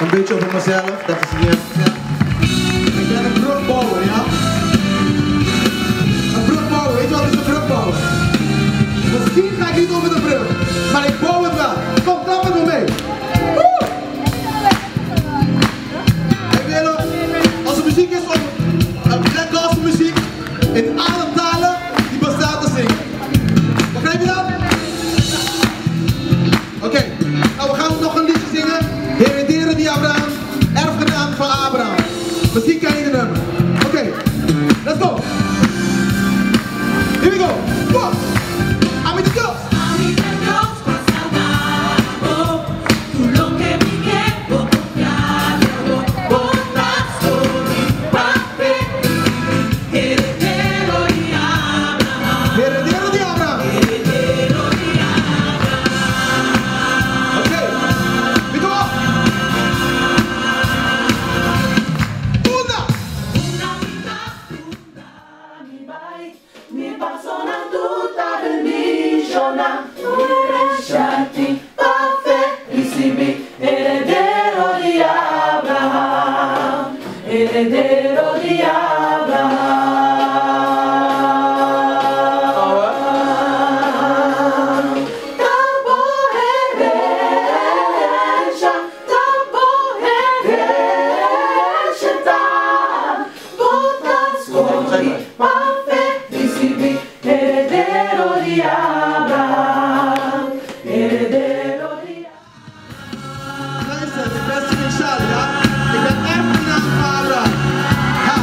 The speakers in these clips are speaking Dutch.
een beetje over mezelf, dat is niet gezegd. Ik ben een brugbouwer, ja? Een brugbouwer, weet je wat is een brugbouwer? Misschien ga ik niet over de brug, maar ik bouw het wel. Kom, klap het me mee. Onze muziek is om black gospel muziek in alle talen die bestaan te zingen. Begrijp je dat? Oké, nou we gaan nog een liedje zingen. Herederen die Abraham, erfgenaam van Abraham. Misschien ken je de nummer. Oké, let's go. Here we go. One. I'm with the girls. Heredero di Abraham, tambo herencia, ta, botascoli, pa felicimi, heredero di Abraham, heredero di Abraham. Luister, de beste Michel, ja? Ik ben erfgenaam van Abraham. Ha!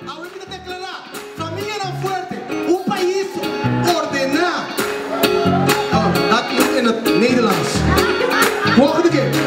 Ahora quiero declarar, familia era fuerte, un país ordenado. Oh, dat moet in het Nederlands. Volgende keer.